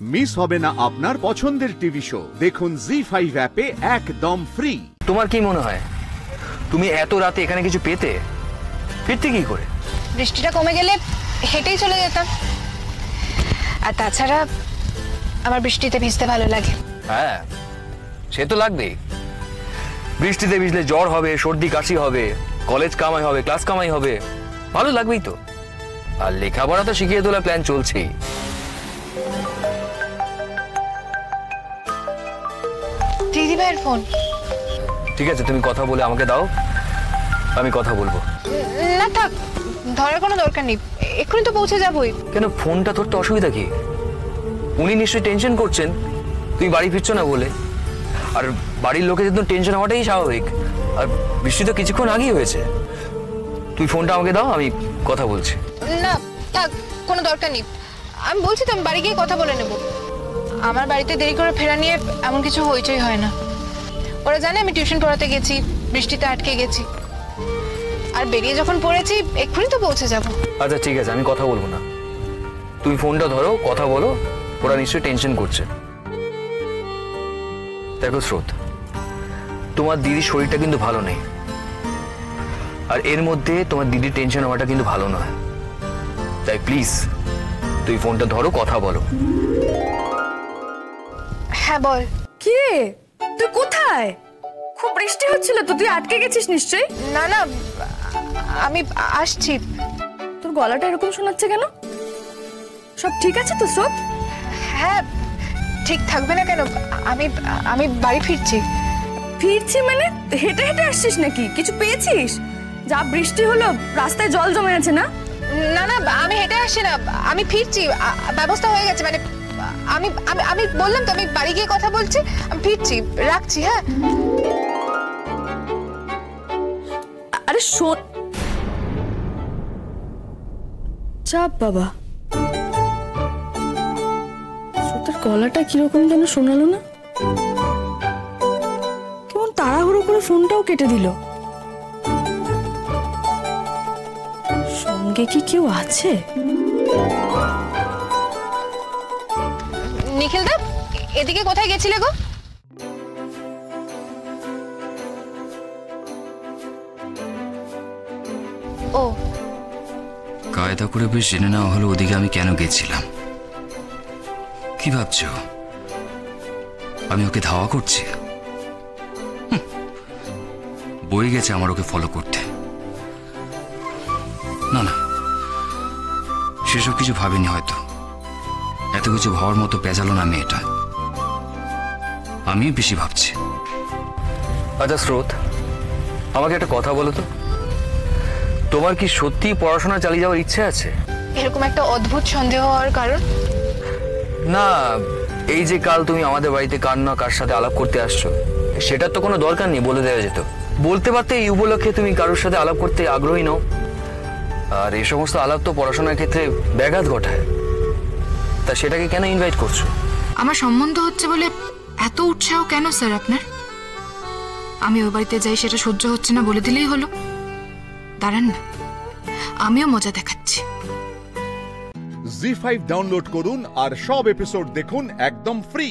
Miss হবে না আপনার পছন্দের টিভি শো। দেখুন জি5 অ্যাপে একদম ফ্রি। তোমার কি মনে হয় তুমি এত রাতে এখানে কিছু পেতে? ফিরতে কি করে? বৃষ্টিটা কমে গেলে হেঁটেই চলে যেতাম। আর তাছাড়া আমার বৃষ্টিতে ভিজতে ভালো লাগে। হ্যাঁ, সে তো লাগবেই। বৃষ্টিতে ভিজলে জ্বর হবে, সর্দি কাশি হবে, কলেজ কামাই হবে, ক্লাস কামাই হবে, ভালো লাগবেই তো। আর লেখাপড়া তো শিখিয়ে তোলার প্ল্যান চলছেই। দিদি ভাইয়ের ফোন। ঠিক আছে, তুমি কথা বলে আমাকে দাও, আমি কথা বলবো। না থাক, ধরার কোনো দরকার নেই, এক্ষুনি তো পৌঁছে যাবোই। কেন, ফোনটা ধরতে অসুবিধা কি? উনি নিশ্চয়ই টেনশন করছেন তুমি বাড়ি ফিরছো না বলে। আর বাড়ির লোকেদের তো টেনশন হওয়াটাই স্বাভাবিক। আর বৃষ্টি তো কিছুক্ষণ আগেই হয়েছে। তুই ফোনটা আমাকে দাও, আমি কথা বলছি। না থাক, কোনো দরকার নেই, আমি বলছি তো, আমি বাড়ি গিয়ে কথা বলে নেব। আমার বাড়িতে দেরি করে ফেরা নিয়ে এমন কিছু হইচই হয় না। ওরা জানে আমি টিউশন পড়াতে গেছি, বৃষ্টিতে আটকে গেছি। আর বেরিয়ে যখন পড়েছি এক্ষুনি তো পৌঁছে যাব। আচ্ছা ঠিক আছে, আমি কথা বলবো না, তুমি ফোনটা ধরো, কথা বলো। ওরা নিশ্চয়ই টেনশন করছে। দেখো স্রোত, তোমার দিদির শরীরটা কিন্তু ভালো নেই। আর এর মধ্যে তোমার দিদির টেনশন হওয়াটা কিন্তু ভালো নয়। তাই প্লিজ তুই ফোনটা ধরো, কথা বলো। হ্যাঁ বল। কি রে, তুই কোথায়? খুব বৃষ্টি হচ্ছিল তো, তুই আটকে গেছিস নিশ্চয়ই। না না, আমি আসছি। তোর গলাটা এরকম শোনাচ্ছে কেন? সব ঠিক আছে তো স্রোত? হ্যাঁ ঠিক থাকবে না কেন, আমি আমি বাড়ি ফিরছি। ফিরছি মানে হেঁটে হেঁটে আসছিস নাকি? কিছু পেয়েছিস? যা বৃষ্টি হলো, রাস্তায় জল জমে আছে না? না না, আমি হেঁটে আসছি না, আমি ফিরছি, ব্যবস্থা হয়ে গেছে। মানে আমি আমি আমি বললাম তো, আমি বাড়ি গিয়ে কথা বলছি, আমি ফিরছি, রাখছি। হ্যাঁ আরে শোন। চাপ বাবা, তোর গলাটা কিরকম যেন শোনালো না? কেমন তাড়াহুড়ো করে ফোনটাও কেটে দিল। সঙ্গে কি কেউ আছে? নিখিল দা, এদিকে কোথায় গেছিলে গো? ও, কায়দা করে বেশ জেনে নেওয়া হলো ওদিকে আমি কেন গেছিলাম। কি ভাবছো আমি ওকে ধাওয়া করছি? বই গেছে আমার ওকে ফলো করতে। না না, সেসব কিছু ভাবিনি হয়তো। এত কিছু ভাবার মতো পেঁচালো না মেয়েটা। আমিও বেশি ভাবছি। আচ্ছা স্রোত, আমাকে একটা কথা বলো তো, তোমার কি সত্যি পড়াশোনা চালিয়ে যাওয়ার ইচ্ছে আছে? এরকম একটা অদ্ভুত সন্দেহ হওয়ার কারণ? না, এই যে কাল তুমি আমাদের বাড়িতে কার না কার সাথে আলাপ করতে আসছো, সেটার তো কোনো দরকার নেই, বলে দেওয়া যেত। বলতে পারতে এই উপলক্ষে তুমি কারোর সাথে আলাপ করতে আগ্রহী নও। আর এই সমস্ত আলাপ তো পড়াশোনার ক্ষেত্রে ব্যাঘাত ঘটায়। তা সেটাকে কেন ইনভাইট করছো? আমার সম্বন্ধ হচ্ছে বলে এত উৎসাহ কেন স্যার আপনার? আমি ওই বাড়িতে যাই, সেটা সহ্য হচ্ছে না বলে দিলেই হলো। দাঁড়ান না, আমিও মজা দেখাচ্ছি। জি5 ডাউনলোড করুন আর সব এপিসোড দেখুন একদম ফ্রি।